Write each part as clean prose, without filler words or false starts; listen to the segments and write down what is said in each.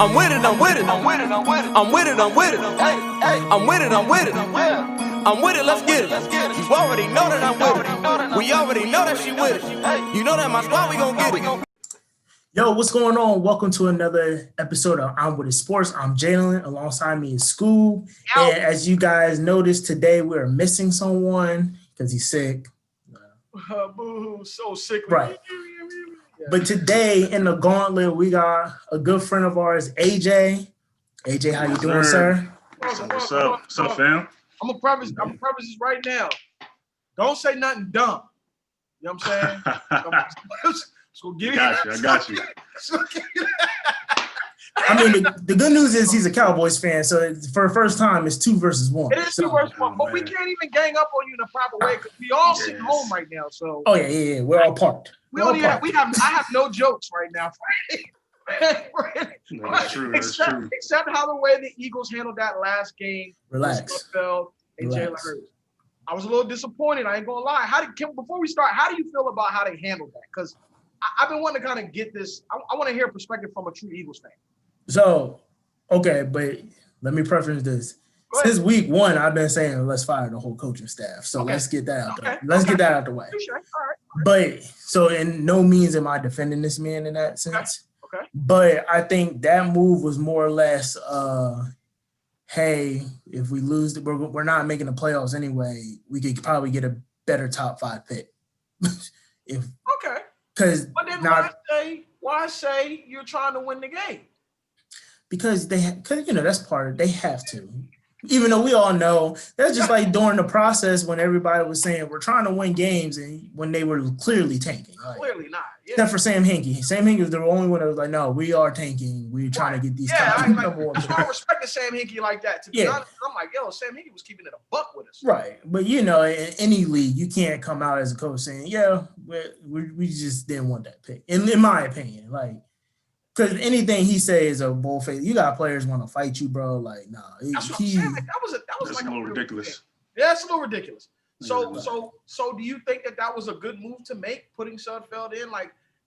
I'm with it, I'm with it, I'm with it, I'm with it, I'm with it, I'm with it, hey, hey, I'm with it, I'm with it, I'm with it, let's get it. You already know that I'm with it. We already know that she with it. You know that my squad, we gon' get it. Yo, what's going on? Welcome to another episode of I'm With It Sports. I'm Jalen. Alongside me is Scoob. And as you guys noticed today, we're missing someone because he's sick. Boo-hoo, so sick. Right. But today in the gauntlet, we got a good friend of ours, AJ. AJ, how you doing, sir? What's up? What's up, fam? I'm gonna preface this right now. Don't say nothing dumb. You know what I'm saying? So get I got you. I mean, the good news is he's a Cowboys fan, so for the first time, it's 2 versus 1. It is 2 versus 1, but we can't even gang up on you in a proper way because we all sitting home right now. So yeah, we're all parked. I have no jokes right now. That's true. Except how the way the Eagles handled that last game. Relax. And Jalen Hurts. I was a little disappointed. I ain't gonna lie. Before we start, how do you feel about how they handled that? Because I've been wanting to kind of get this. I want to hear a perspective from a true Eagles fan. So, okay, but let me preference this. Since week 1, I've been saying let's fire the whole coaching staff. So let's get that out there. Let's get that out the way. All right. But so in no means am I defending this man in that sense. Okay. But I think that move was more or less, hey, if we lose, we're not making the playoffs anyway. We could probably get a better top 5 pick. Okay. Because why say you're trying to win the game? Because that's part of it. They have to. Even though we all know that's just like during the process when everybody was saying we're trying to win games and when they were clearly tanking. Clearly not. Yeah. Except for Sam Hinkie. Sam Hinkie was the only one that was like, no, we are tanking. We're trying to get these number 1. I respected Sam Hinkie like that. To be honest, I'm like, yo, Sam Hinkie was keeping it a buck with us. Right. But, in any league, you can't come out as a coach saying, yeah, we just didn't want that pick. In my opinion, because anything he says is a bullface. You got players want to fight you, bro. Like, nah. That's what I'm saying. That was like a little ridiculous. Yeah, it's a little ridiculous. So do you think that was a good move to make, putting Sudfeld in,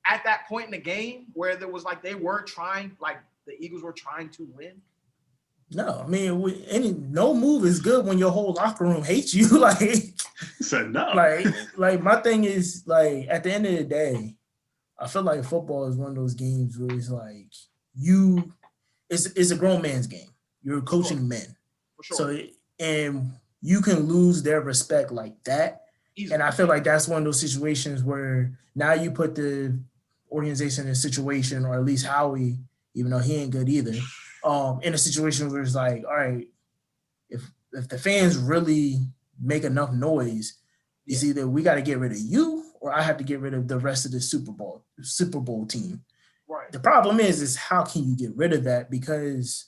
at that point in the game where there was they were trying, the Eagles were trying to win? No, I mean, no move is good when your whole locker room hates you. Said no. My thing is, at the end of the day, I feel like football is one of those games where it's it's a grown man's game. You're coaching men. For sure. So, and you can lose their respect like that. Easily. And I feel like that's one of those situations where now you put the organization in a situation, or at least Howie, even though he ain't good either, in a situation where it's all right, if the fans really make enough noise, it's either we got to get rid of you or I have to get rid of the rest of the Super Bowl team. Right. The problem is how can you get rid of that? Because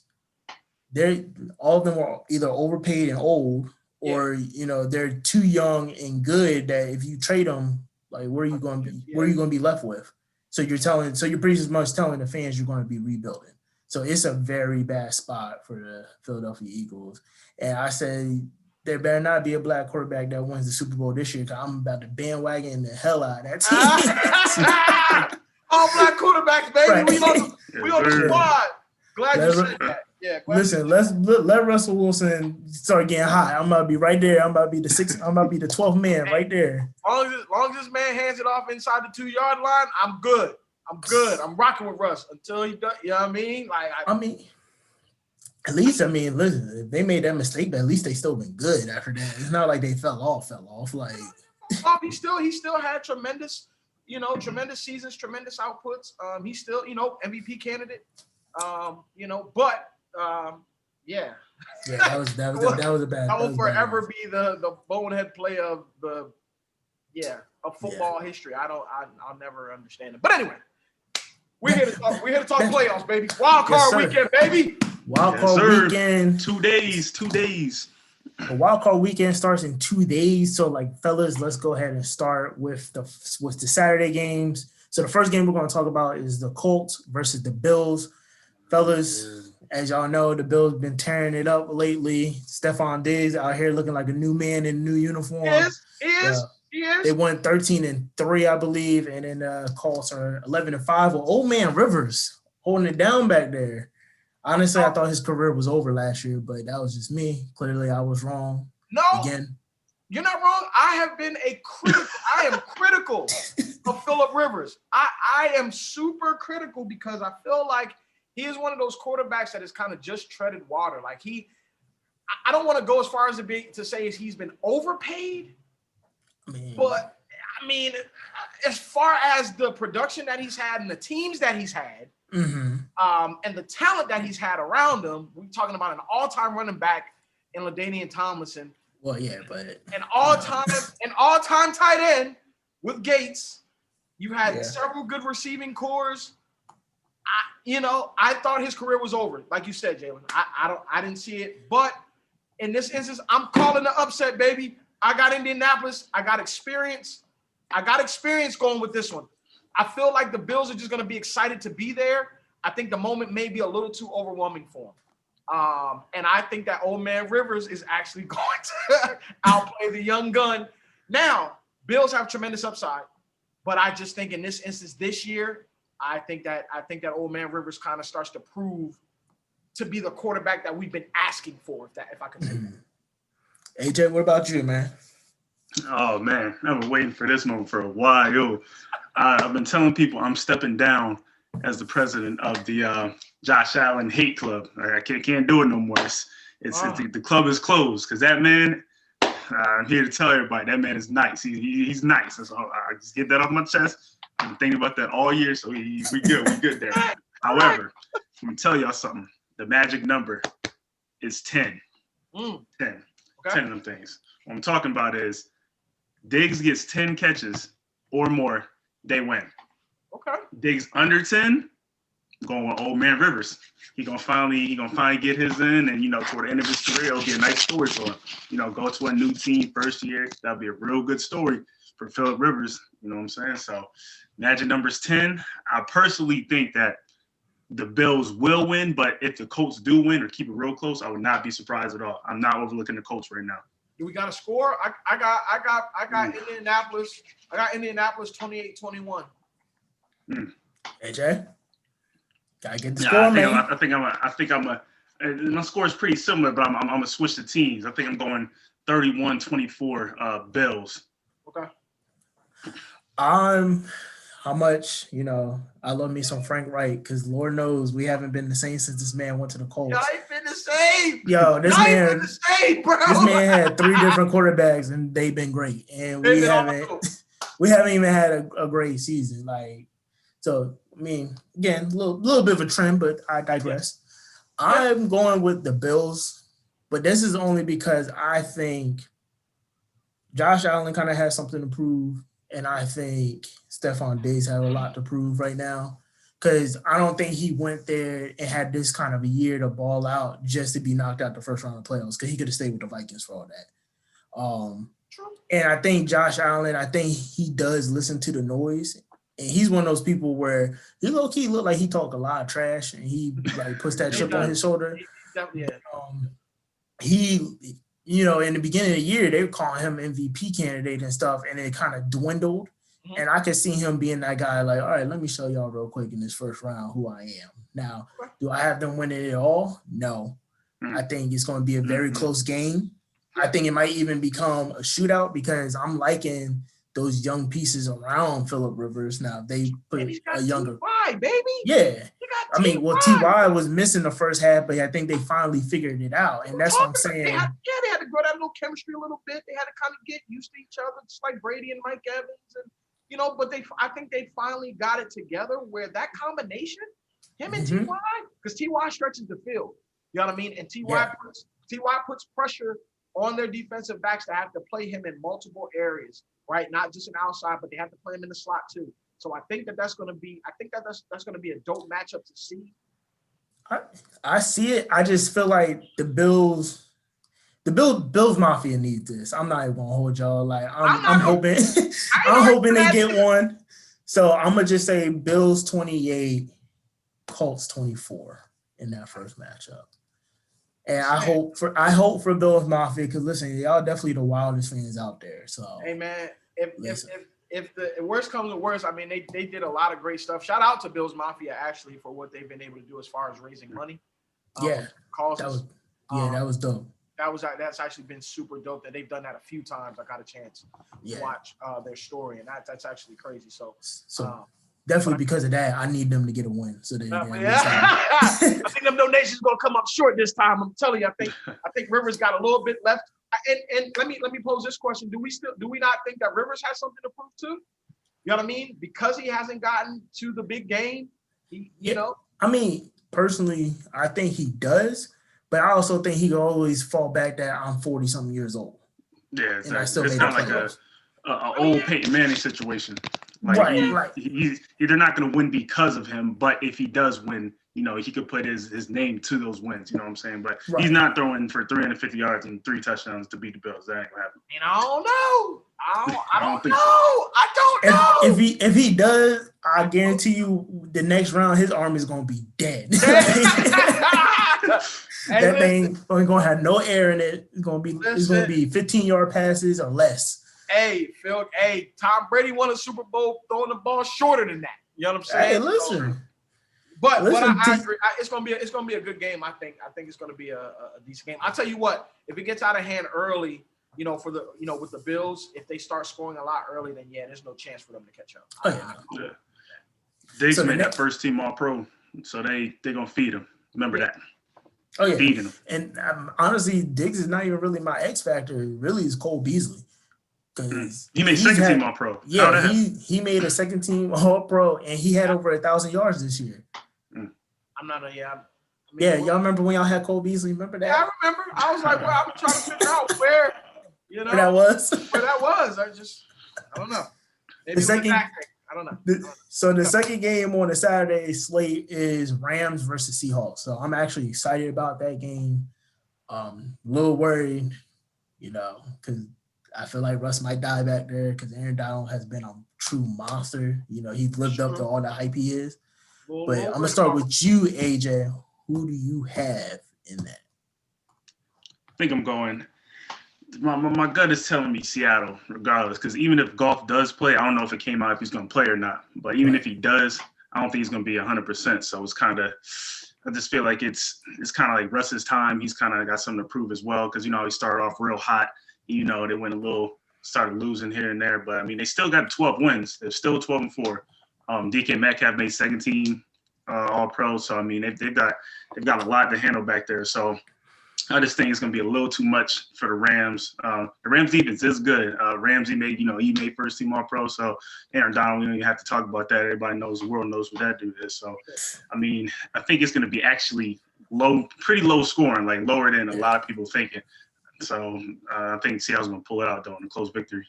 all of them are either overpaid and old, or they're too young and good that if you trade them, where are you going to be? Where are you going to be left with? So you're pretty much telling the fans you're going to be rebuilding. So it's a very bad spot for the Philadelphia Eagles. And I say there better not be a black quarterback that wins the Super Bowl this year, because I'm about to bandwagon the hell out of that team. All black quarterbacks, baby. Right. We on the squad. Glad you said that. Yeah. Listen, let Russell Wilson start getting hot. I'm about to be right there. I'm about to be the 12th man right there. As long as this man hands it off inside the 2-yard line, I'm good. I'm rocking with Russ until he does. You know what I mean? At least, listen, if they made that mistake, but at least they still been good after that. It's not like they fell off. He still had tremendous seasons, tremendous outputs. He's still, MVP candidate. Yeah. Yeah, that was a bad. That will forever be the bonehead play of football history. I'll never understand it. But anyway, we're here to talk playoffs, baby. Wild card weekend, baby. Wild card weekend. 2 days. The wild card weekend starts in 2 days. So, fellas, let's go ahead and start with the Saturday games. So the first game we're going to talk about is the Colts versus the Bills. Fellas, as y'all know, the Bills been tearing it up lately. Stephon Diggs out here looking like a new man in a new uniform. He is. They won 13-3, I believe, and then Colts are 11-5. Well, old man Rivers holding it down back there. Honestly, I thought his career was over last year, but that was just me. Clearly, I was wrong. No, Again, you're not wrong. I have been I am critical of Phillip Rivers. I am super critical because I feel like he is one of those quarterbacks that has kind of just treaded water. Like I don't want to go as far as to say he's been overpaid, but I mean, as far as the production that he's had and the teams that he's had, and the talent that he's had around him, we're talking about an all-time running back in LaDainian Tomlinson. Well, yeah, but an all-time tight end with Gates. You had several good receiving cores. I thought his career was over, like you said, Jalen. I didn't see it, but in this instance, I'm calling the upset, baby. I got Indianapolis. I got experience. Going with this one. I feel like the Bills are just going to be excited to be there. I think the moment may be a little too overwhelming for them. And I think that old man Rivers is actually going to outplay the young gun. Now, Bills have tremendous upside, but I just think in this instance this year, I think that old man Rivers kind of starts to prove to be the quarterback that we've been asking for, if I could say that. AJ, what about you, man? Oh, man, I've been waiting for this moment for a while. I've been telling people I'm stepping down as the president of the Josh Allen hate club. I can't do it no more. The club is closed because that man, I'm here to tell everybody, that man is nice. He's nice. So I just get that off my chest. I've been thinking about that all year, so we good. We good there. However, I'm going to tell y'all something. The magic number is 10. 10. Okay. 10 of them things. What I'm talking about is Diggs gets 10 catches or more, they win. Okay. Diggs under 10, I'm going with old man Rivers. He gonna finally get his in, and toward the end of his career, it'll be a nice story for him. Go to a new team first year. That'll be a real good story for Phillip Rivers. You know what I'm saying? So magic number's 10. I personally think that the Bills will win, but if the Colts do win or keep it real close, I would not be surprised at all. I'm not overlooking the Colts right now. Do we got a score? I got Indianapolis. I got Indianapolis 28-21. AJ, gotta get the score, man. I think my score is pretty similar, but I'm gonna switch the teams. I think I'm going 31-24 Bills. Okay. How much, I love me some Frank Wright, because Lord knows we haven't been the same since this man went to the Colts. Y'all ain't been the same. Yo, this man had 3 different quarterbacks and they've been great. And we haven't even had a great season. So I mean, again, a little bit of a trend, but I digress. I'm going with the Bills, but this is only because I think Josh Allen kind of has something to prove. And I think Stephon Diggs have a lot to prove right now, because I don't think he went there and had this kind of a year to ball out just to be knocked out the first round of playoffs, because he could have stayed with the Vikings for all that. And I think Josh Allen, he does listen to the noise. And he's one of those people where he low-key look like he talk a lot of trash and he puts that chip on his shoulder. In the beginning of the year, they were calling him MVP candidate and stuff, and it kind of dwindled. Mm-hmm. And I could see him being that guy all right, let me show y'all real quick in this first round who I am. Now, do I have them winning it all? No. Mm-hmm. I think it's going to be a very close game. I think it might even become a shootout, because I'm liking those young pieces around Phillip Rivers. Now, they put a younger T.Y., baby. Yeah. T.Y. was missing the first half, but I think they finally figured it out. And that's what I'm saying. They had to grow that little chemistry a little bit. They had to kind of get used to each other, just like Brady and Mike Evans. And, but I think they finally got it together where that combination, him and T.Y., because T.Y. stretches the field. You know what I mean? And T.Y. puts pressure on their defensive backs to have to play him in multiple areas, right? Not just an outside, but they have to play him in the slot too. So I think that's going to be a dope matchup to see. I see it. I just feel like the Bills Mafia needs this. I'm not even gonna hold y'all. I'm hoping they get one. So I'm gonna just say Bills 28, Colts 24 in that first matchup. And I hope for Bills Mafia, because listen, y'all definitely the wildest fans out there. So hey man, if the worst comes to worst, I mean they did a lot of great stuff. Shout out to Bills Mafia actually for what they've been able to do as far as raising money. Yeah, causes. that was dope. That's actually been super dope that they've done that a few times. I got a chance to watch their story, and that's actually crazy. So definitely because of that, I need them to get a win. So they I think them donations gonna come up short this time. I'm telling you, I think Rivers got a little bit left. And let me pose this question: Do we not think that Rivers has something to prove too? You know what I mean? Because he hasn't gotten to the big game, you know. I mean, personally, I think he does, but I also think he can always fall back that I'm 40-something years old. Yeah, and I still it's made not the like playoffs. a old Peyton Manning situation. Like Right. they're not going to win because of him, but if he does win, you know, he could put his name to those wins. You know what I'm saying? But he's not throwing for 350 yards and 3 touchdowns to beat the Bills. That ain't gonna happen. And I don't know. I don't know. I don't know. If he does, I guarantee you, the next round his arm is gonna be dead. That thing ain't gonna have no air in it. It's gonna be 15-yard passes or less. Hey, Phil. Hey, Tom Brady won a Super Bowl throwing the ball shorter than that. You know what I'm saying? Hey, listen. But I agree. It's gonna be a good game. I think it's gonna be a decent game. I'll tell you what. If it gets out of hand early, you know, with the Bills, if they start scoring a lot early, then there's no chance for them to catch up. Yeah. Diggs made that first team All-Pro, so they gonna feed him. Remember that. Oh yeah. Feeding him. And honestly, Diggs is not even really my X factor. It really is Cole Beasley. He made second team All-Pro. Yeah, he made a second team All-Pro, and he had over 1,000 yards this year. I'm not a y'all remember when y'all had Cole Beasley? Remember that? Yeah, I remember. I was like, well, I'm trying to figure out where that was. Where that was. I don't know. Maybe I don't know. So the second game on the Saturday slate is Rams versus Seahawks. So I'm actually excited about that game. A little worried, you know, because I feel like Russ might die back there because Aaron Donald has been a true monster. You know, he's lived up to all the hype he is. But I'm going to start with you, AJ. Who do you have in that? I think I'm going. My gut is telling me Seattle, regardless, because even if Goff does play, I don't know if it came out if he's going to play or not. But even if he does, I don't think he's going to be 100%. So it's kind of, I just feel like it's kind of like Russ's time. He's kind of got something to prove as well because, you know, he started off real hot. You know, they started losing here and there. But, I mean, they still got 12 wins. They're still 12-4. DK Metcalf made second team All-Pro. So, I mean, they've got a lot to handle back there. So, I just think it's going to be a little too much for the Rams. The Rams defense is good. Ramsey made first team All-Pro. So Aaron Donald, you have to talk about that. Everybody knows, the world knows what that dude is. So, I mean, I think it's going to be actually pretty low scoring, like lower than a lot of people thinking. So I think Seattle's going to pull it out though in a close victory.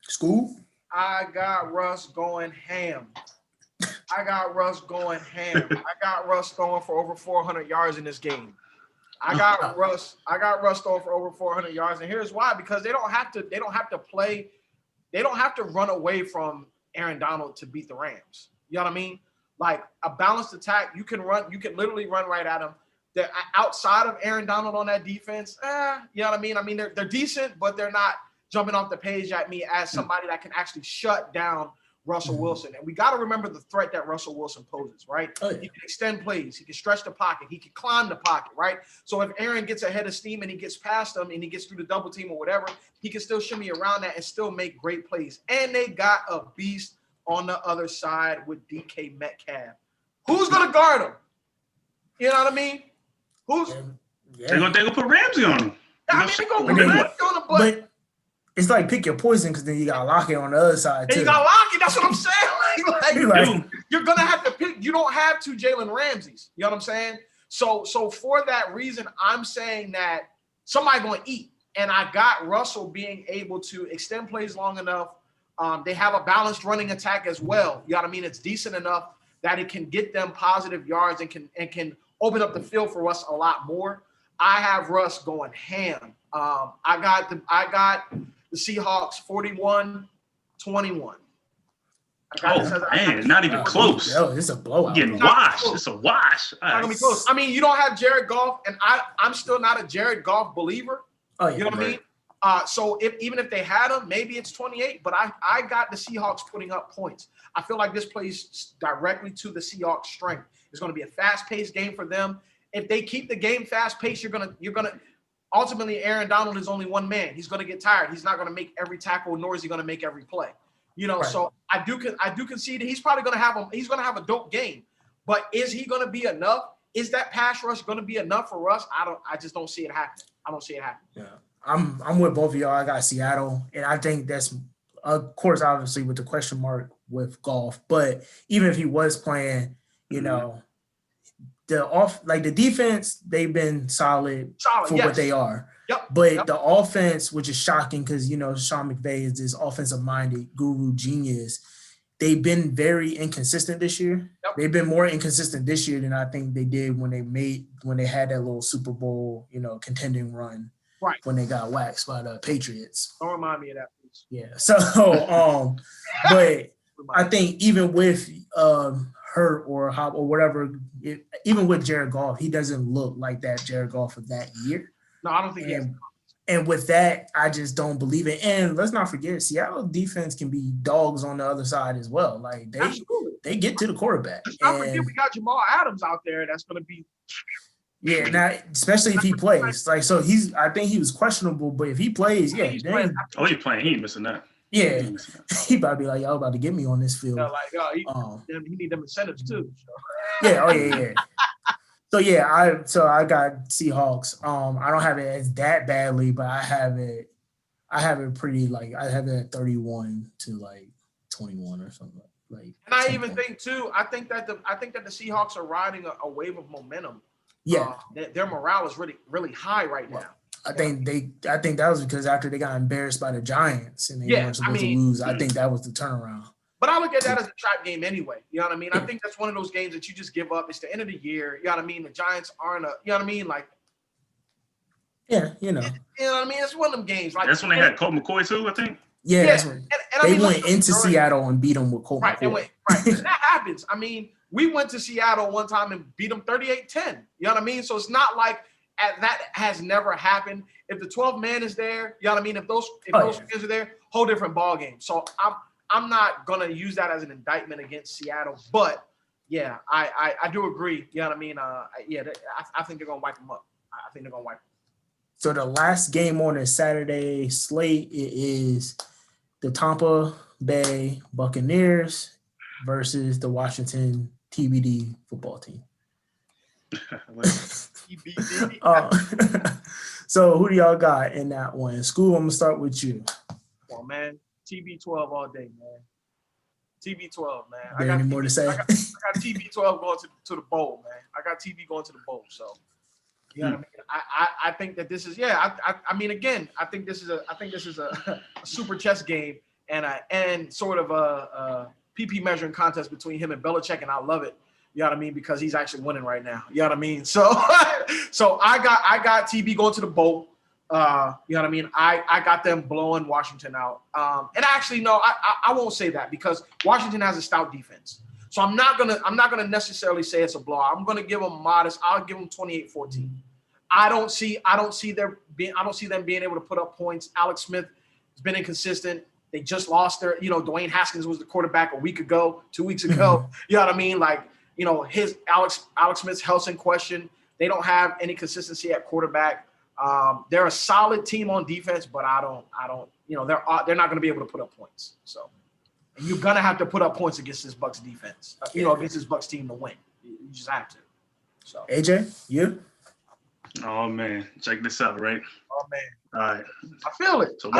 School? I got Russ going ham. I got Russ throwing for over 400 yards in this game. I got Russ throwing for over 400 yards, and here's why: because they don't have to run away from Aaron Donald to beat the Rams. You know what I mean? Like a balanced attack, you can literally run right at him. They're outside of Aaron Donald on that defense. You know what I mean? I mean they're decent, but they're not jumping off the page at me as somebody that can actually shut down Russell Wilson. And we got to remember the threat that Russell Wilson poses, right? He can extend plays. He can stretch the pocket. He can climb the pocket, right? So if Aaron gets ahead of steam and he gets past them and he gets through the double team or whatever, he can still shimmy around that and still make great plays. And they got a beast on the other side with DK Metcalf. Who's going to guard him? You know what I mean? They're going to put Ramsey on him. I mean, they're going to put Ramsey on him, but it's like pick your poison because then you got Lockett on the other side too. You got Lockett. That's what I'm saying. You're gonna have to pick. You don't have two Jalen Ramseys. You know what I'm saying? So for that reason, I'm saying that somebody going to eat. And I got Russell being able to extend plays long enough. They have a balanced running attack as well. You know what I mean? It's decent enough that it can get them positive yards and can open up the field for us a lot more. I have Russ going ham. I got the Seahawks 41-21. Man, not even close. Yo, it's a blowout. Getting washed. It's a wash. Not gonna be close. I mean, you don't have Jared Goff, and I'm still not a Jared Goff believer. Oh, yeah, you know what I mean? So even if they had him, maybe it's 28. But I got the Seahawks putting up points. I feel like this plays directly to the Seahawks' strength. It's going to be a fast-paced game for them. if they keep the game fast paced, you're gonna ultimately Aaron Donald is only one man. He's gonna get tired. He's not gonna make every tackle, nor is he gonna make every play. You know, so I do concede that he's probably gonna have a dope game, but is he gonna be enough? Is that pass rush gonna be enough for us? I just don't see it happening. I don't see it happening. Yeah, I'm with both of y'all. I got Seattle, and I think that's, of course, obviously with the question mark with Goff, but even if he was playing, you know, the defense, they've been solid for what they are. Yep. But the offense, which is shocking because, you know, Sean McVay is this offensive-minded guru genius. They've been very inconsistent this year. Yep. They've been more inconsistent this year than I think they did when they had that little Super Bowl, you know, contending run. Right. When they got waxed by the Patriots. Don't remind me of that, please. Yeah. So, but I think even with hurt or whatever, even with Jared Goff, he doesn't look like that Jared Goff of that year. No, I don't think he has. And with that, I just don't believe it. And let's not forget, Seattle defense can be dogs on the other side as well. Like they get to the quarterback. Let's not forget we got Jamal Adams out there that's going to be. Yeah, now especially if he plays. Like, so I think he was questionable, but if he plays, yeah, he's playing. He ain't missing that. Yeah, he probably be like, y'all about to get me on this field. He need them incentives too. So. Yeah. So I got Seahawks. I don't have it as that badly, but I have it pretty, like, I have it at 31 to like 21 or something. Like, and I even think too, I think that the Seahawks are riding a wave of momentum. Yeah. Their morale is really, really high right now. I think that was because after they got embarrassed by the Giants and they weren't supposed to lose, I think that was the turnaround. But I look at that as a trap game anyway. You know what I mean? I think that's one of those games that you just give up. It's the end of the year. You know what I mean? The Giants aren't you know what I mean? Like, yeah, you know. You know what I mean? It's one of them games. Like, that's when they had Colt McCoy too, I think. Yeah, that's when they went into Seattle and beat them with Colt McCoy. Right. And that happens. I mean, we went to Seattle one time and beat them 38-10. You know what I mean? So it's not like that has never happened. If the 12 man is there, you know what I mean? If those fans are there, whole different ball game. So I'm not gonna use that as an indictment against Seattle, but yeah, I do agree. You know what I mean? I think they're gonna wipe them up. I think they're gonna wipe them. So the last game on the Saturday slate is the Tampa Bay Buccaneers versus the Washington TBD football team. So who do y'all got in that one? Scoob, I'm gonna start with you. Come on, man. TB12 all day, man. TB12, man. I got any more to say? I got TB12 going to the bowl, man. I got TB going to the bowl. So, you know what I mean? I think that this is I mean, again, I think this is a super chess game and sort of a PP measuring contest between him and Belichick, and I love it. You know what I mean? Because he's actually winning right now. You know what I mean? So I got TB going to the bowl. You know what I mean? I got them blowing Washington out. And actually, no, I won't say that because Washington has a stout defense. So I'm not gonna necessarily say it's a blowout. I'm gonna give them modest. I'll give them 28-14. I don't see them being able to put up points. Alex Smith has been inconsistent. They just lost Dwayne Haskins was the quarterback 2 weeks ago. You know what I mean? Like, his Alex Smith's health's in question. They don't have any consistency at quarterback. They're a solid team on defense, but I don't. They're not going to be able to put up points. So, and you're going to have to put up points against this Bucs defense. Against this Bucs team to win. You just have to. So, AJ, you? Oh man, check this out, right? Oh man. All right. I feel it. So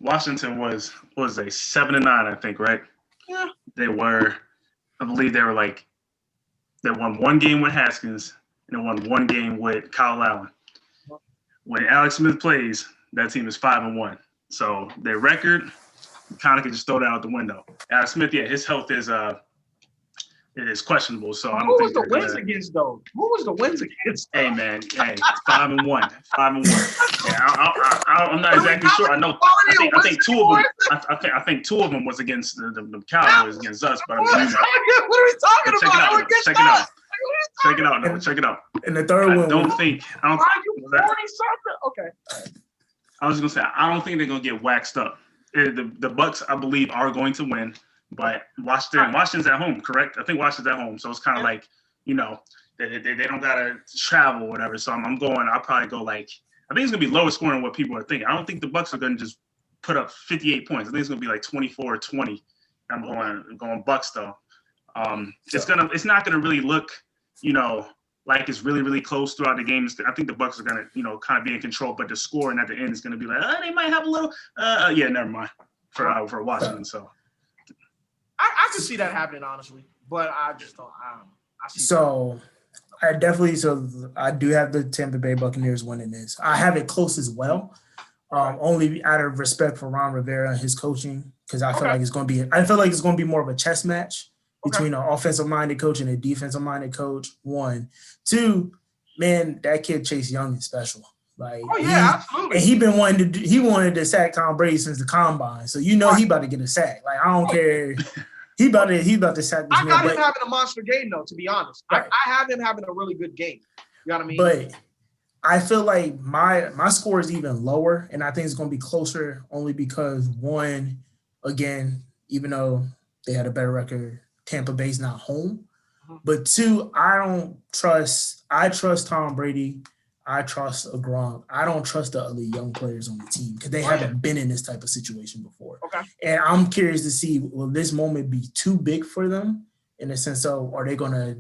Washington was a 7-9, I think, right? Yeah. I believe they won one game with Haskins and they won one game with Kyle Allen. When Alex Smith plays, that team is 5-1. So their record kind of can just throw that out the window. Alex Smith, his health is questionable. So I don't Who think was the wins against though? Who was the wins against? Hey man, 5-1. Yeah, I'm not exactly sure. I know. I think two of them. I think two of them was against the Cowboys against us. But what are we talking about? Check it out. And the third one. Why you 40-something? Okay. I was gonna say I don't think they're gonna get waxed up. The Bucks, I believe, are going to win, but Washington's at home, correct? I think Washington's at home, so it's kind of like, They don't gotta travel or whatever. So I'll probably go like, I think it's gonna be lower scoring than what people are thinking. I don't think the Bucks are gonna just put up 58 points. I think it's gonna be like 24 or 20. I'm going Bucks though. It's not gonna really look, like it's really, really close throughout the game. I think the Bucks are gonna, kind of be in control, but the scoring at the end is gonna be like, they might have a little. Never mind for Washington. So I could see that happening honestly, but I just don't. I see So I do have the Tampa Bay Buccaneers winning this. I have it close as well, only out of respect for Ron Rivera and his coaching, because I feel like it's going to be more of a chess match between an offensive-minded coach and a defensive-minded coach. 1, 2, man, that kid Chase Young is special. Like, absolutely. And he wanted to sack Tom Brady since the combine, so he about to get a sack. Like, I don't care. He about to sack this I man. got him having a monster game though, to be honest. Right. I have him having a really good game. You know what I mean? But I feel like my score is even lower, and I think it's going to be closer only because, 1, again, even though they had a better record, Tampa Bay's not home. Mm-hmm. But 2, I trust Tom Brady. I trust Gronk. I don't trust the other young players on the team because they haven't been in this type of situation before. Okay. And I'm curious to see, will this moment be too big for them in the sense of, are they going to,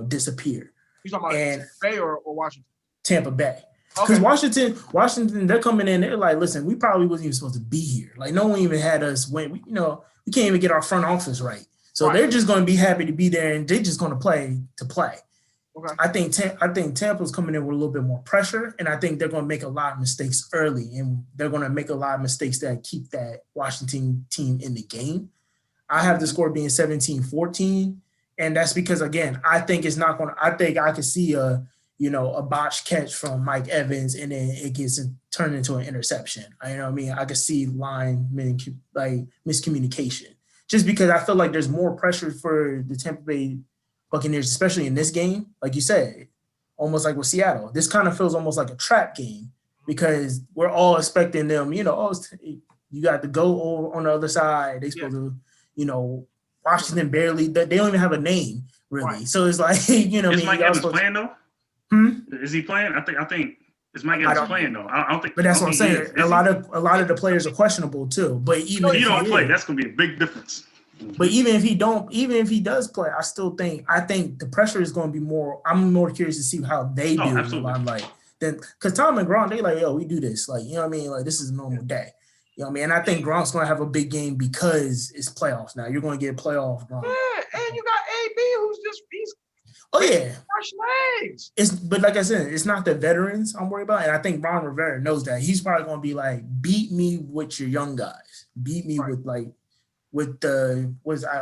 disappear? You talking about Tampa Bay or Washington? Tampa Bay. Because Washington, they're coming in, they're like, listen, we probably wasn't even supposed to be here. Like, no one even had us win. We can't even get our front office right. So they're just going to be happy to be there, and they're just going to play to play. Okay. I think Tampa's coming in with a little bit more pressure, and I think they're going to make a lot of mistakes early, and they're going to make a lot of mistakes that keep that Washington team in the game. I have the score being 17-14, and that's because, again, I think I could see a botched catch from Mike Evans, and then it gets turned into an interception. I could see miscommunication, just because I feel like there's more pressure for the Tampa Bay Buccaneers, especially in this game, like you said, almost like with Seattle. This kind of feels almost like a trap game because we're all expecting them, you got to go over on the other side. They supposed to, Washington barely, they don't even have a name, really. Right. So it's like, Is Mike Evans playing, though? Is he playing? I think is Mike Evans playing, though? I don't think. But that's what I'm saying. A lot of the players are questionable, too. But even if you don't play, that's going to be a big difference. But even if he does play, I think the pressure is going to be more. I'm more curious to see how they do. Absolutely. Because Tom and Gronk, they like, we do this. Like, like this is a normal day. And I think Gronk's going to have a big game because it's playoffs now. You're going to get playoff Gronk. Yeah, and you got AB who's he's fresh legs. But like I said, it's not the veterans I'm worried about, and I think Ron Rivera knows that. He's probably going to be like, beat me with your young guys. Beat me with I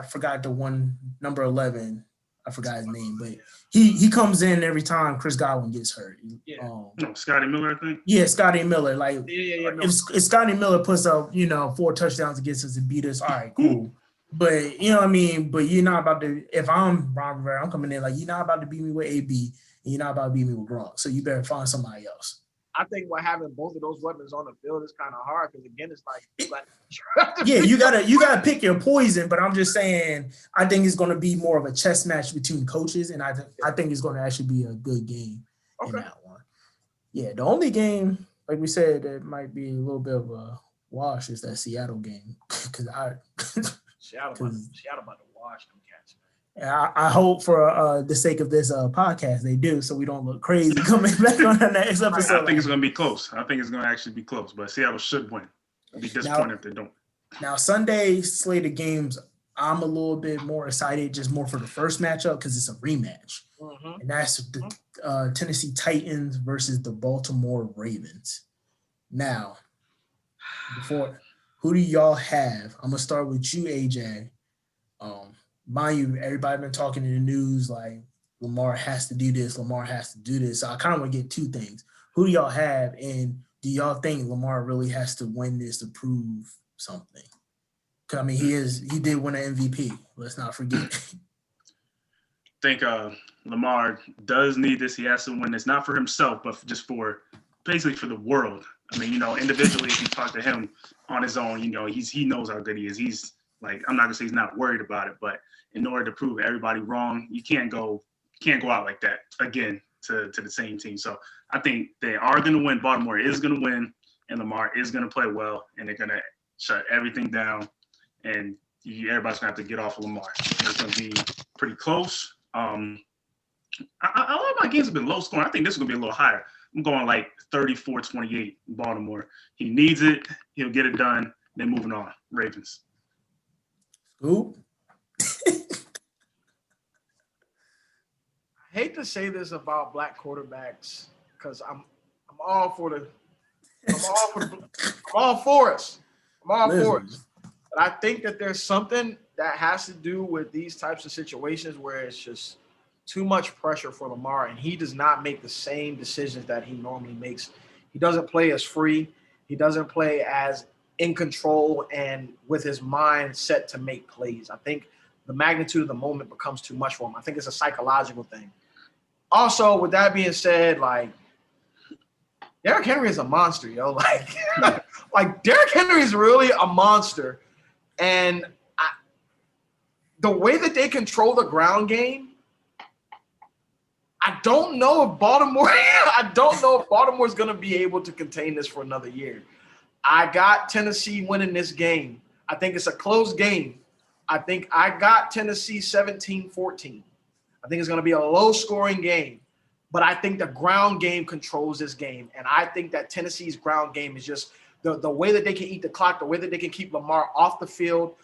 forgot the one, number 11. I forgot his name, but he comes in every time Chris Godwin gets hurt. Yeah. Scotty Miller, I think. Yeah, Scotty Miller. Like, if Scotty Miller puts up, 4 touchdowns against us and beat us, all right, cool. But you know what I mean? But you're not about to, if I'm Ron Rivera, I'm coming in like, you're not about to beat me with AB, and you're not about to beat me with Gronk. So you better find somebody else. I think having both of those weapons on the field is kind of hard because, again, it's like you gotta pick your poison. But I'm just saying, I think it's going to be more of a chess match between coaches, and I think it's going to actually be a good game in that one. Yeah, the only game, like we said, that might be a little bit of a wash is that Seattle game because Seattle about to wash them cats. I hope for the sake of this podcast they do, so we don't look crazy coming back on the next episode. I think it's going to be close. I think it's going to actually be close, but Seattle should win. I'd be disappointed if they don't. Now, Sunday slate of games, I'm a little bit more excited, just more for the first matchup because it's a rematch. Mm-hmm. And that's the Tennessee Titans versus the Baltimore Ravens. Now, who do y'all have? I'm going to start with you, AJ. Mind you, everybody been talking in the news like Lamar has to do this, Lamar has to do this. So I kind of want to get 2 things. Who do y'all have, and do y'all think Lamar really has to win this to prove something? Because, I mean, he did win an MVP. Let's not forget. I think Lamar does need this. He has to win this, not for himself, but just basically for the world. I mean, individually, if you talk to him on his own, he knows how good he is. He's like, I'm not gonna say he's not worried about it, but in order to prove everybody wrong, you can't go can't go out like that again to the same team. So I think they are going to win. Baltimore is going to win, and Lamar is going to play well, and they're going to shut everything down, and everybody's going to have to get off of Lamar. It's going to be pretty close. A lot of my games have been low scoring. I think this is going to be a little higher. I'm going like 34-28 Baltimore. He needs it. He'll get it done. Then moving on. Ravens. Scoop. I hate to say this about black quarterbacks because I'm all for us. I'm all for us. But I think that there's something that has to do with these types of situations where it's just too much pressure for Lamar, and he does not make the same decisions that he normally makes. He doesn't play as free. He doesn't play as in control and with his mind set to make plays. I think the magnitude of the moment becomes too much for him. I think it's a psychological thing. Also, with that being said, like, Derrick Henry is a monster, yo. Like Derrick Henry is really a monster. And the way that they control the ground game, I don't know if Baltimore's going to be able to contain this for another year. I got Tennessee winning this game. I think it's a close game. I think I got Tennessee 17-14. I think it's going to be a low-scoring game. But I think the ground game controls this game. And I think that Tennessee's ground game is just the way that they can eat the clock, the way that they can keep Lamar off the field.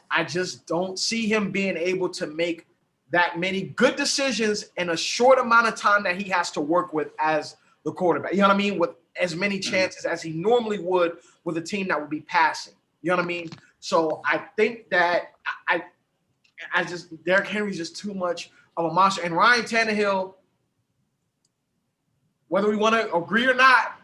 I just don't see him being able to make that many good decisions in a short amount of time that he has to work with as the quarterback. You know what I mean? With as many chances as he normally would with a team that would be passing. You know what I mean? So I think that Derrick Henry's just too much of a monster. And Ryan Tannehill, whether we want to agree or not,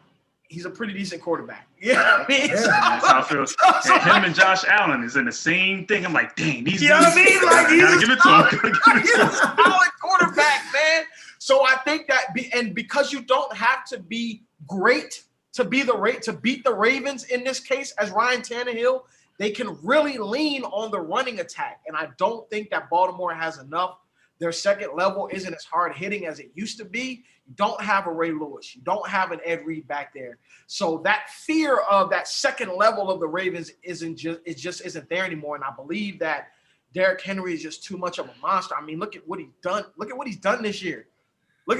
he's a pretty decent quarterback. You know what I mean? Yeah, that's how I feel. And him and Josh Allen is in the same thing. I'm like, dang, these you know what I mean? Like, he's a solid quarterback, man. So I think that, because you don't have to be great to beat the Ravens in this case as Ryan Tannehill, they can really lean on the running attack. And I don't think that Baltimore has enough. Their second level isn't as hard hitting as it used to be. You don't have a Ray Lewis. You don't have an Ed Reed back there. So that fear of that second level of the Ravens just isn't there anymore. And I believe that Derrick Henry is just too much of a monster. I mean, look at what he's done. Look at what he's done this year. You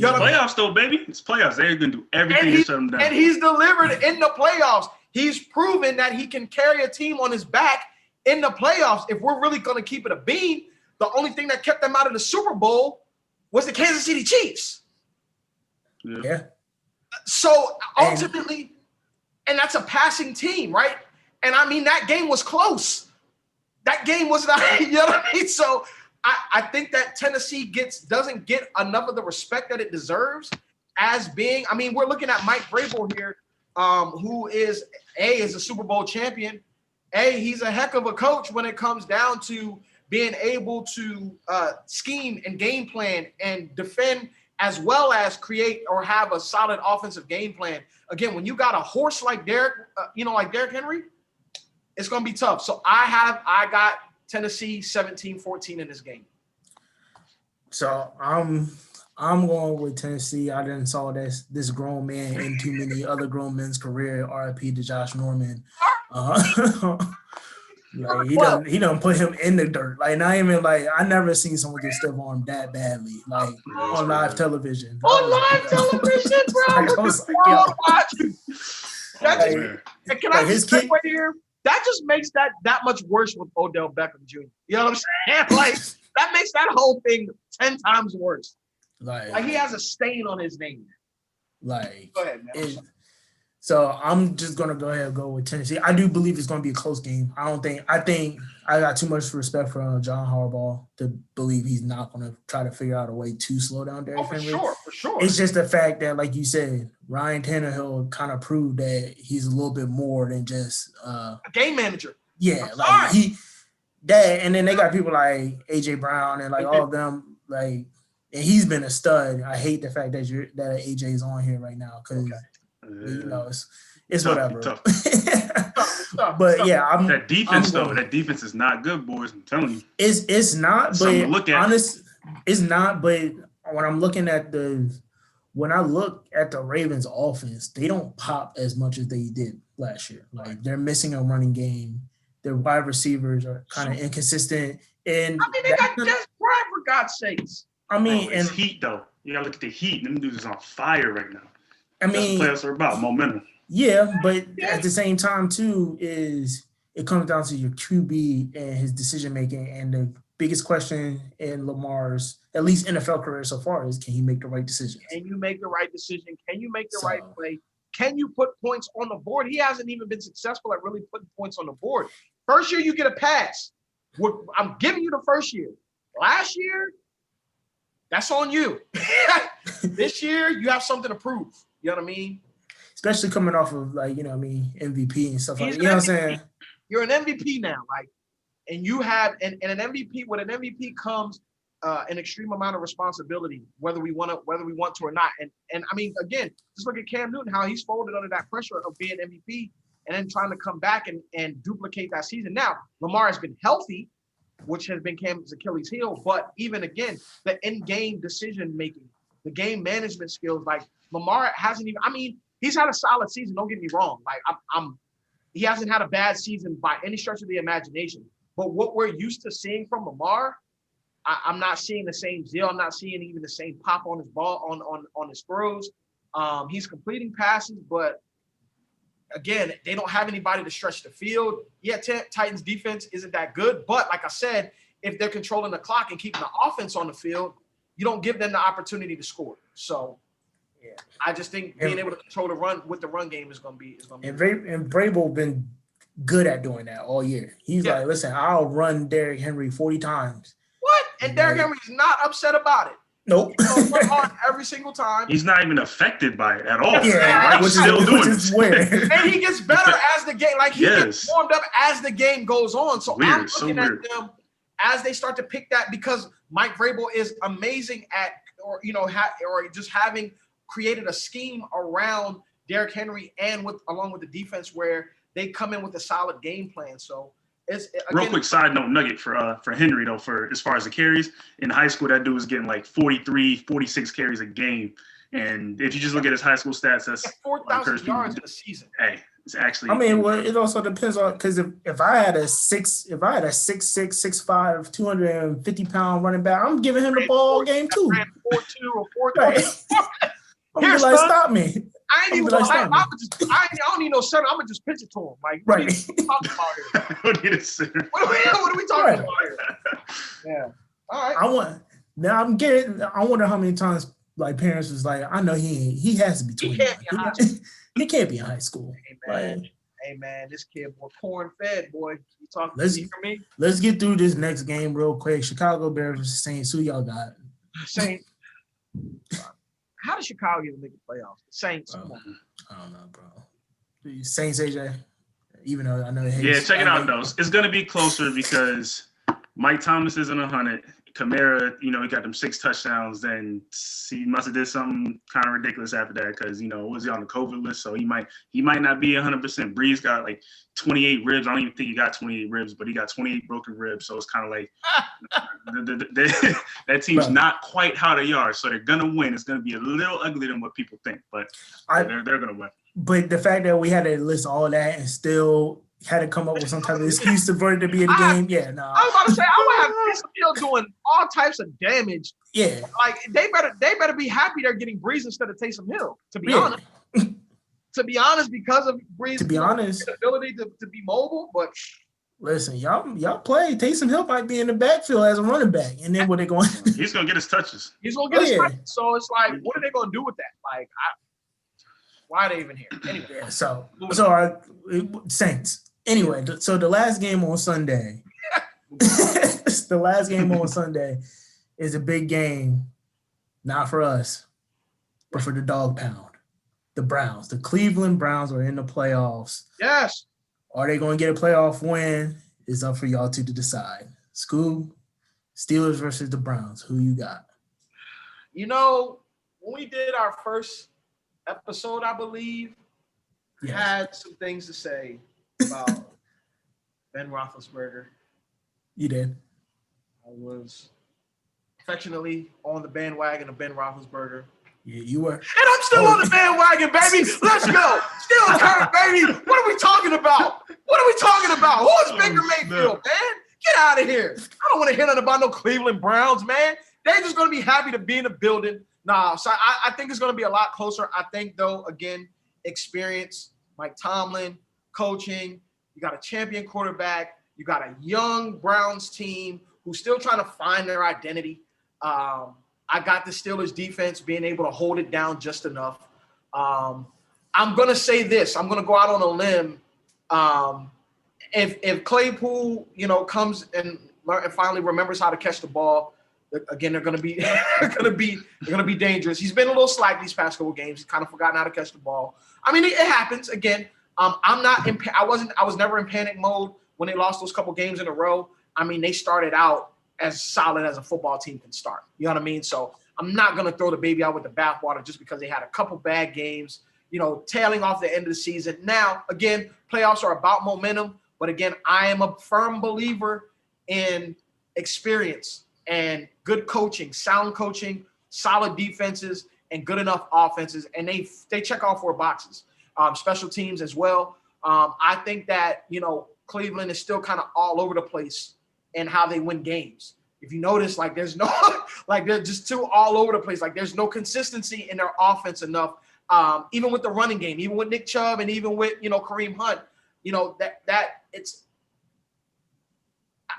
know what I mean? Playoffs though, baby. It's playoffs. They're going to do everything to shut them down. And he's delivered in the playoffs. He's proven that he can carry a team on his back in the playoffs. If we're really going to keep it a bean, the only thing that kept them out of the Super Bowl was the Kansas City Chiefs. Yeah. So ultimately, and that's a passing team, right? And I mean, that game was close. That game was not, you know what I mean? So I think that Tennessee doesn't get enough of the respect that it deserves as being, I mean, we're looking at Mike Vrabel here, who is a Super Bowl champion. He's a heck of a coach when it comes down to being able to scheme and game plan and defend as well as create or have a solid offensive game plan. Again, when you got a horse like Derrick Henry, it's going to be tough. So I got Tennessee 17-14 in this game. So I'm going with Tennessee. I didn't saw this grown man in too many other grown men's career. RIP to Josh Norman. Like he done put him in the dirt. Like not even like I never seen someone get stiff armed that badly. Like on live television. On live television, bro. Like, I was like, Can I just say right here? That just makes that much worse with Odell Beckham Jr. You know what I'm saying? Like that makes that whole thing 10 times worse. Like he has a stain on his name. Like go ahead, man. So I'm just gonna go ahead and go with Tennessee. I do believe it's gonna be a close game. I think I got too much respect for John Harbaugh to believe he's not gonna try to figure out a way to slow down Derrick Henry. For sure. It's just the fact that, like you said, Ryan Tannehill kind of proved that he's a little bit more than just a game manager. Yeah, like and then they got people like AJ Brown and like all of them, like, and he's been a stud. I hate the fact that AJ is on here right now because. You know, it's tough, whatever. Tough. But yeah, that defense though. That defense is not good, boys. I'm telling you, it's not. Something But to look at. It's not, but when I'm looking at when I look at the Ravens offense, they don't pop as much as they did last year. Like they're missing a running game. Their wide receivers are kind of inconsistent. And I mean, they got Des Bryant for God's sakes. I mean, It's heat though. You gotta look at the heat. Them dudes is on fire right now. I mean, that's what playoffs are about, momentum. Yeah, but at the same time too, is it comes down to your QB and his decision making. And the biggest question in Lamar's, at least NFL career so far, is can he make the right decisions? Can you make the right decision? Can you make the right play? Can you put points on the board? He hasn't even been successful at really putting points on the board. First year, you get a pass. I'm giving you the first year. Last year, that's on you. This year, you have something to prove. You know what I mean? Especially coming off of MVP and stuff like that. You know what I'm saying? You're an MVP now, and you have and an MVP. With an MVP comes an extreme amount of responsibility, whether we want to or not. And I mean, again, just look at Cam Newton, how he's folded under that pressure of being MVP and then trying to come back and duplicate that season. Now, Lamar has been healthy, which has been Cam's Achilles heel, but even again, the in-game decision making, the game management skills, like Lamar hasn't even. I mean, he's had a solid season. Don't get me wrong. Like he hasn't had a bad season by any stretch of the imagination. But what we're used to seeing from Lamar, I'm not seeing the same zeal. I'm not seeing even the same pop on his ball on his throws. He's completing passes, but again, they don't have anybody to stretch the field. Yeah, Titans defense isn't that good, but like I said, if they're controlling the clock and keeping the offense on the field, you don't give them the opportunity to score. So. Yeah, I just think being able to control the run with the run game is going to be. And Vrabel been good at doing that all year. He's like, listen, I'll run Derrick Henry 40 times. What? And Derrick Henry's not upset about it. Nope. He's going hard every single time. He's not even affected by it at all. Yeah, which is weird. And he gets better as the game. Like he gets warmed up as the game goes on. So I'm looking at them as they start to pick that because Mike Vrabel is amazing at, or just having created a scheme around Derrick Henry and along with the defense where they come in with a solid game plan. So it's real quick side note nugget for Henry though, for as far as the carries in high school, that dude was getting like 43, 46 carries a game. And if you just look at his high school stats, that's 4,000 yards in a season. Hey, it's actually. I mean, well, it also depends on because if I had a 6'6", 6'5", 250-pound running back, I'm giving him the ball game too. 4'2" or 4'3". Right. I'm like, stop me. I ain't even gonna I don't need no center. I'm gonna just pitch it to him. Like, what are we talking about here? Don't need a center. What are we talking about here? Yeah. All right. I wonder how many times like parents was like, I know he has to be 21. He can't be in high school. Hey man, this kid boy corn fed boy. You talking to me? Let's get through this next game real quick. Chicago Bears versus Saints. Who y'all got? Saints. How does Chicago even make the playoffs? The Saints. I don't know, bro. Saints, AJ. Even though I know. Check it out though. It's gonna be closer because Mike Thomas isn't 100. Kamara, he got them 6 touchdowns. Then he must have did something kind of ridiculous after that because was he on the COVID list? So he might not be 100%. Breeze got like 28 ribs. I don't even think he got 28 ribs, but he got 28 broken ribs. So it's kind of like that team's not quite how they are. So they're gonna win. It's gonna be a little uglier than what people think, but they're gonna win. But the fact that we had to list all that and still had to come up with some type of excuse for it to be in the game. Yeah, no. I was about to say I would have Taysom Hill doing all types of damage. Yeah, like they better be happy they're getting Breeze instead of Taysom Hill. To be honest, because of Breeze's ability to be mobile. But listen, y'all play. Taysom Hill might be in the backfield as a running back, and then what they going? He's gonna get his touches. He's gonna get his touches. So it's like, what are they gonna do with that? Like, why are they even here? Anyway, so our Saints. Anyway, so the last game on Sunday, is a big game, not for us, but for the dog pound. The Browns, the Cleveland Browns are in the playoffs. Yes. Are they going to get a playoff win? It's up for y'all two to decide. Scoob, Steelers versus the Browns. Who you got? When we did our first episode, I believe, we had some things to say about Ben Roethlisberger. You did. I was affectionately on the bandwagon of Ben Roethlisberger. Yeah, you were. And I'm still on the bandwagon, baby. Let's go. Still Kurt, baby. What are we talking about? Who is Baker Mayfield, man? Get out of here. I don't want to hear nothing about no Cleveland Browns, man. They're just going to be happy to be in the building. Nah, so I think it's going to be a lot closer. I think, though, again, experience, Mike Tomlin, coaching. You got a champion quarterback. You got a young Browns team who's still trying to find their identity. I got the Steelers defense being able to hold it down just enough. I'm going to say this. I'm going to go out on a limb. If Claypool, comes and finally remembers how to catch the ball, again, they're going to be they're going to be dangerous. He's been a little slack these past couple games. He's kind of forgotten how to catch the ball. I mean, it happens. Again, I'm not in. I was never in panic mode when they lost those couple games in a row. I mean, they started out as solid as a football team can start. You know what I mean? So I'm not going to throw the baby out with the bathwater just because they had a couple bad games, tailing off the end of the season. Now, again, playoffs are about momentum. But again, I am a firm believer in experience and good coaching, sound coaching, solid defenses, and good enough offenses. And they check all 4 boxes. Special teams as well. I think that, Cleveland is still kind of all over the place in how they win games. If you notice, there's no, they're just too all over the place. There's no consistency in their offense enough. Even with the running game, even with Nick Chubb and even with, Kareem Hunt,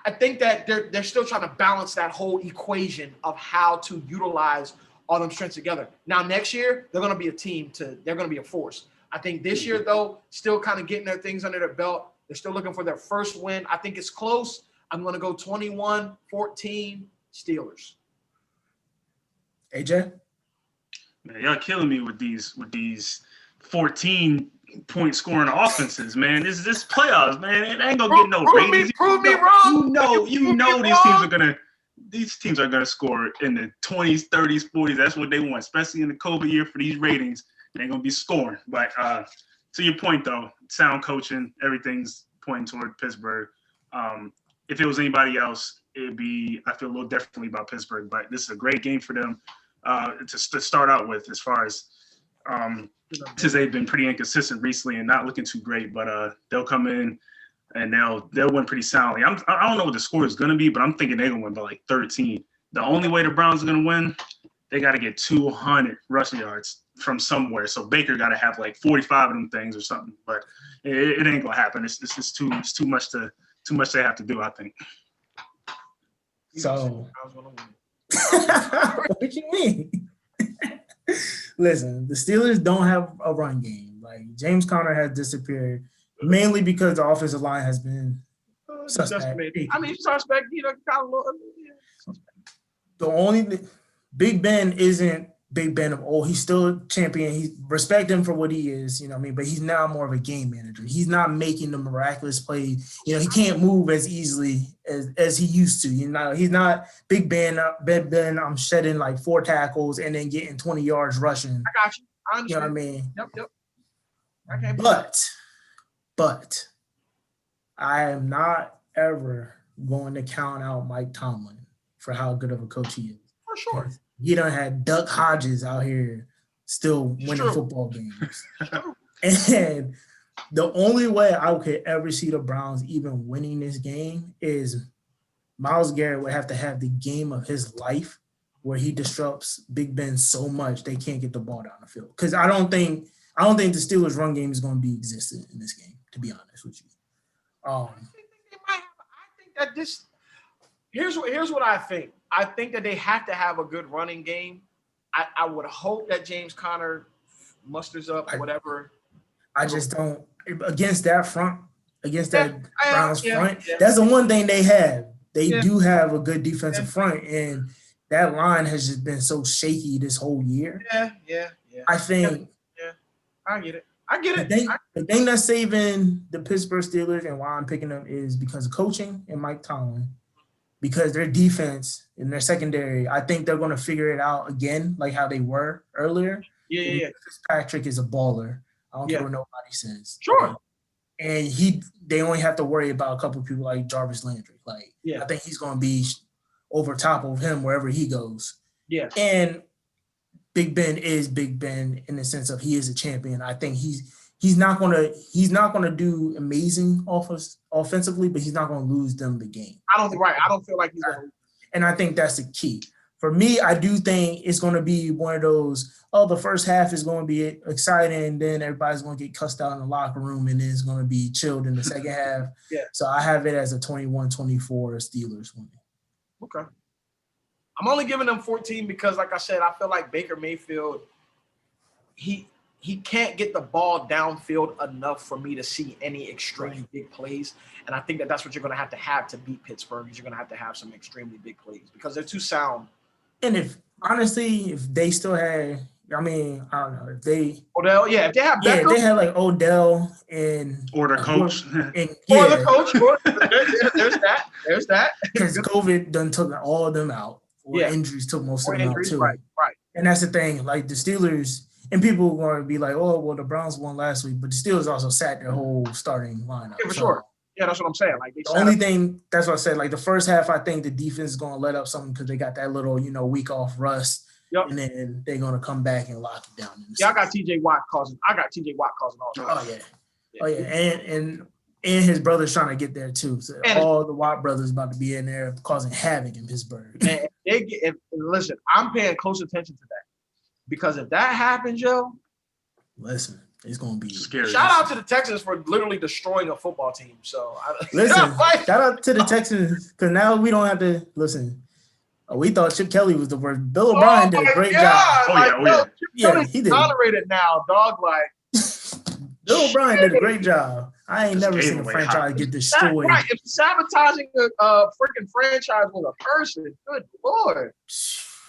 I think that they're still trying to balance that whole equation of how to utilize all them strengths together. Now, next year, they're going to be a team they're going to be a force. I think this year, though, still kind of getting their things under their belt. They're still looking for their first win. I think it's close. I'm going to go 21-14 Steelers. AJ? Man, y'all killing me with these 14-point scoring offenses, man. This playoffs, man. It ain't gonna get no ratings. Prove me wrong. These teams are gonna score in the 20s, 30s, 40s. That's what they want, especially in the COVID year for these ratings. They're gonna be scoring. But to your point though, sound coaching, everything's pointing toward Pittsburgh. If it was anybody else, I feel a little differently about Pittsburgh. But this is a great game for them to start out with, as far as since they've been pretty inconsistent recently and not looking too great. But they'll come in and they'll win pretty soundly. I don't know what the score is going to be, but I'm thinking they're going to win by like 13. The only way the Browns are going to win, they got to get 200 rushing yards from somewhere. So Baker got to have like 45 of them things or something. But it ain't going to happen. It's too much they have to do, I think. So what you mean? Listen, the Steelers don't have a run game. James Conner has disappeared mainly because the offensive line has been suspect. I mean, suspect. Kind of. The only Big Ben isn't Big Ben of old. He's still a champion. He respect him for what he is. You know what I mean? But he's now more of a game manager. He's not making the miraculous play. He can't move as easily as he used to. He's not Big Ben. I'm shedding 4 tackles and then getting 20 yards rushing. I got you. I understand. You know what I mean? Yep. Okay. But I am not ever going to count out Mike Tomlin for how good of a coach he is. For sure. He done had Duck Hodges out here still winning football games. And the only way I could ever see the Browns even winning this game is Myles Garrett would have to have the game of his life where he disrupts Big Ben so much they can't get the ball down the field. Because I don't think the Steelers' run game is going to be existent in this game, to be honest with you. I think that this – here's what I think. I think that they have to have a good running game. I would hope that James Conner musters up whatever. I just don't – against that front, Browns front, yeah. That's the one thing they have. They do have a good defensive front, and that line has just been so shaky this whole year. Yeah. I think – I get it. The thing that's saving the Pittsburgh Steelers and why I'm picking them is because of coaching and Mike Tomlin. Because their defense and their secondary, I think they're going to figure it out again, like how they were earlier. Yeah. Fitzpatrick is a baller. I don't care what nobody says. Sure. And they only have to worry about a couple of people like Jarvis Landry. I think he's going to be over top of him wherever he goes. Yeah. And Big Ben is Big Ben in the sense of he is a champion. I think he's not gonna do amazing offensively, but he's not gonna lose them the game. I don't feel like he's gonna. And I think that's the key. For me, I do think it's gonna be one of those, the first half is gonna be exciting, and then everybody's gonna get cussed out in the locker room, and then it's gonna be chilled in the second half. Yeah. So I have it as a 21-24 Steelers winning. Okay. I'm only giving them 14 because, like I said, I feel like Baker Mayfield, he can't get the ball downfield enough for me to see any extremely big plays. And I think that's what you're going to have to beat Pittsburgh, is you're going to have some extremely big plays because they're too sound. And if they still had, I don't know, if they Odell, if they have Beckham, if they had like Odell or the coach, or the coach, there's that. Because COVID done took all of them out. Or injuries took most of them out too. Right. And that's the thing. Like the Steelers, and people are going to be like, "Oh, well, the Browns won last week," but the Steelers also sat their whole starting lineup. Yeah, for sure. Yeah, that's what I'm saying. Like the only thing, that's what I said. Like the first half, I think the defense is going to let up something because they got that little, week off rust. Yep. And then they're going to come back and lock it down. I got TJ Watt causing all the time. Oh yeah. And his brother's trying to get there too. So all the Watt brothers about to be in there causing havoc in Pittsburgh. And listen, I'm paying close attention to that because if that happens, listen, it's gonna be scary. Shout out to the Texans for literally destroying a football team. So shout out to the Texans because now we don't have to listen. We thought Chip Kelly was the worst. Bill O'Brien did a great job. He did. Tolerated now, dog. Like Bill O'Brien did a great job. I ain't never seen a franchise get destroyed. Right. If sabotaging a freaking franchise was a person, good Lord.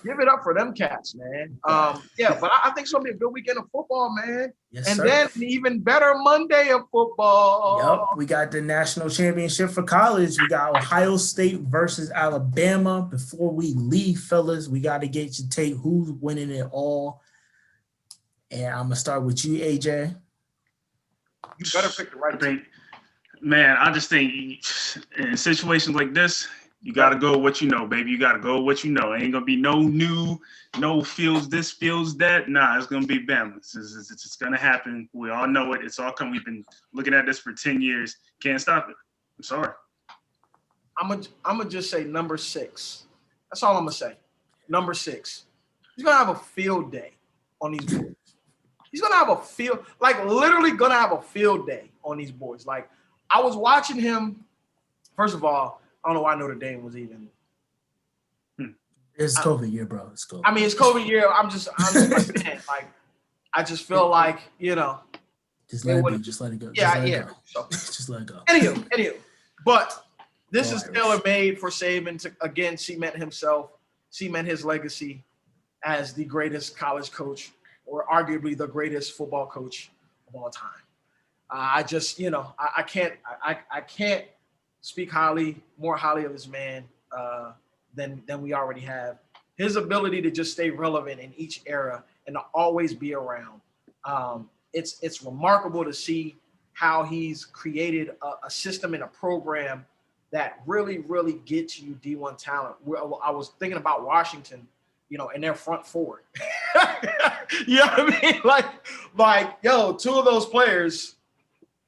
Give it up for them cats, man. But I think it's going to be a good weekend of football, man. Yes, and sir. then an even better Monday of football. Yep. We got the national championship for college. We got Ohio State versus Alabama. Before we leave, fellas, we got to get your take. Who's winning it all? And I'm going to start with you, AJ. You better pick the right team. Man, I just think in situations like this, you got to go what you know, baby. You got to go what you know. Ain't going to be no feels this, feels that. Nah, it's going to be Bama. It's going to happen. We all know it. It's all coming. We've been looking at this for 10 years. Can't stop it. I'm sorry. I'm gonna just say number 6. That's all I'm going to say. Number 6. He's going to have a field day on these boards. He's going to have literally going to have a field day on these boards. Like, I was watching him. First of all, I don't know why Notre Dame was even. It's COVID year, bro. It's COVID. I mean, it's COVID year. I'm just like, man, I just feel like, Just let it be. Just let it go. Yeah. So, just let it go. Anywho. But this is tailor-made for Saban to, again, cement his legacy as the greatest college coach or arguably the greatest football coach of all time. I just, I can't speak more highly of this man than we already have. His ability to just stay relevant in each era and to always be around. It's remarkable to see how he's created a system and a program that really, really gets you D1 talent. I was thinking about Washington, in their front four. You know what I mean? Like, two of those players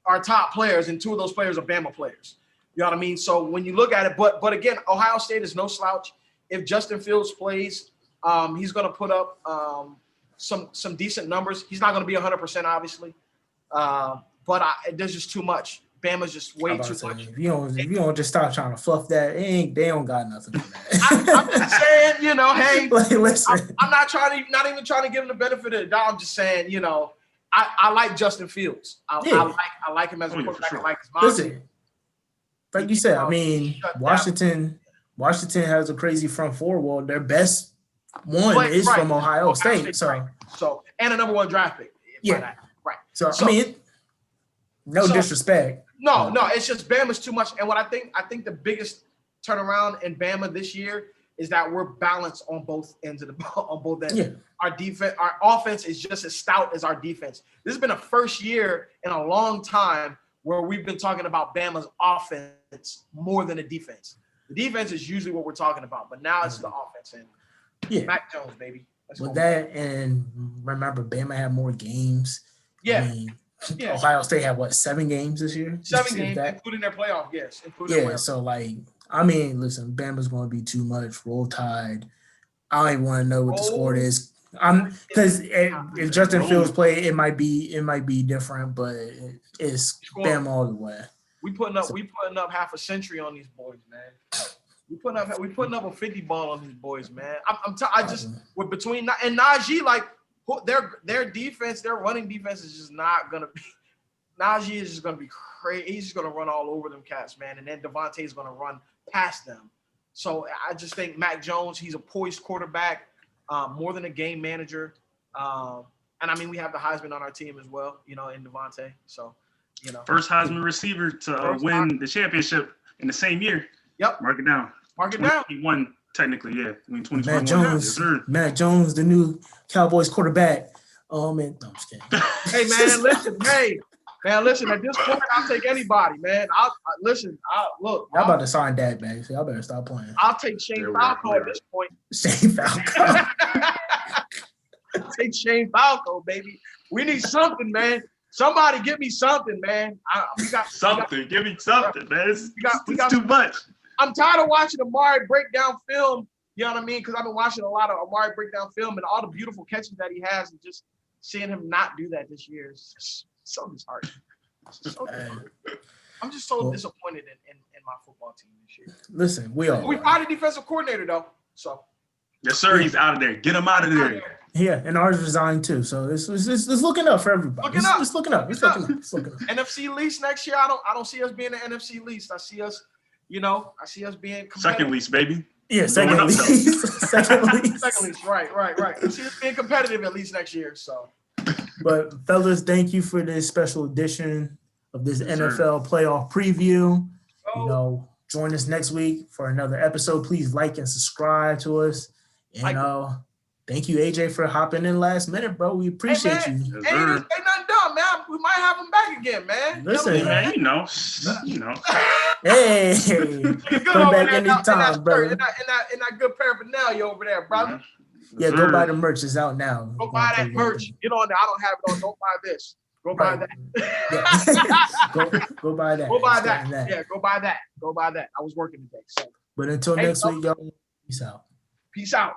are top players, and 2 of those players are Bama players. You know what I mean? So when you look at it, but again, Ohio State is no slouch. If Justin Fields plays, he's going to put up some decent numbers. He's not going to be 100%, obviously, but there's just too much. Bama's just way too much. If you don't just stop trying to fluff that, they don't got nothing for that. I'm just saying, hey, listen. I'm not even trying to give him the benefit of the doubt. I'm just saying, I like Justin Fields. I like him as a quarterback. I like his mind. Listen, like you said, I mean, Washington has a crazy front four. Well, their best one is from Ohio State. So, and a number 1 draft pick. Yeah. Right. So I mean, disrespect. No, it's just Bama's too much. And what I think the biggest turnaround in Bama this year is that we're balanced on both ends of the ball, on both ends. Yeah. Our defense, our offense is just as stout as our defense. This has been a first year in a long time where we've been talking about Bama's offense more than the defense. The defense is usually what we're talking about, but now it's the offense and Mac Jones, baby. With that, and remember, Bama had more games. Yeah. I mean, Ohio State had what, 7 games this year? 7 games, including their playoff. Yes, So like, I mean, listen, Bama's going to be too much. Roll Tide. I don't even want to know what the score is. Because if Justin Fields play, it might be different, but it's Bama all the way. We putting up half a century on these boys, man. We putting up a 50 ball on these boys, man. With between and Najee, like their defense, their running defense is just not gonna be. Najee is just gonna be crazy. He's just gonna run all over them cats, man. And then Devontae is gonna run past them. So I just think Mac Jones, he's a poised quarterback, more than a game manager. And I mean, we have the Heisman on our team as well, in Devontae. So, first Heisman receiver to win the championship in the same year. Yep. Mark it down. He won technically, yeah. I mean, 2021. Mac Jones, the new Cowboys quarterback. Oh man, no, I'm just kidding. Hey man, listen. At this point, I'll take anybody, man. Look. Y'all about to sign Dak back, so y'all better stop playing. I'll take Shane Falco at this point. Shane Falco. I'll take Shane Falco, baby. We need something, man. Somebody give me something, man. Give me something, man. It's too much. I'm tired of watching Amari break down film. You know what I mean? Because I've been watching a lot of Amari break down film and all the beautiful catches that he has, and just seeing him not do that this year is just so disheartening. I'm just so disappointed in my football team this year. Listen, we fired a defensive coordinator though. So yes, sir. He's out of there. Get him out of there. Yeah, and ours resigned too. So it's looking up for everybody. It's looking up. NFC least next year. I don't see us being the NFC least. I see us being competitive. Second least, baby. Yeah, second least. Second least. Right. I see us being competitive at least next year. So, but fellas, thank you for this special edition of this NFL playoff preview. Join us next week for another episode. Please like and subscribe to us. And thank you, AJ, for hopping in last minute, bro. We appreciate you. Ain't nothing dumb, man. We might have him back again, man. Listen, man, you know. Hey, come back anytime, brother. In that good paraphernalia over there, brother. Yeah, go buy the merch. It's out now. Go buy that merch. Get on there. I don't have it on. Don't buy this. Go buy that. Go buy that. Go buy that. Yeah, go buy that. I was working today. So. But until next week, y'all, peace out. Peace out.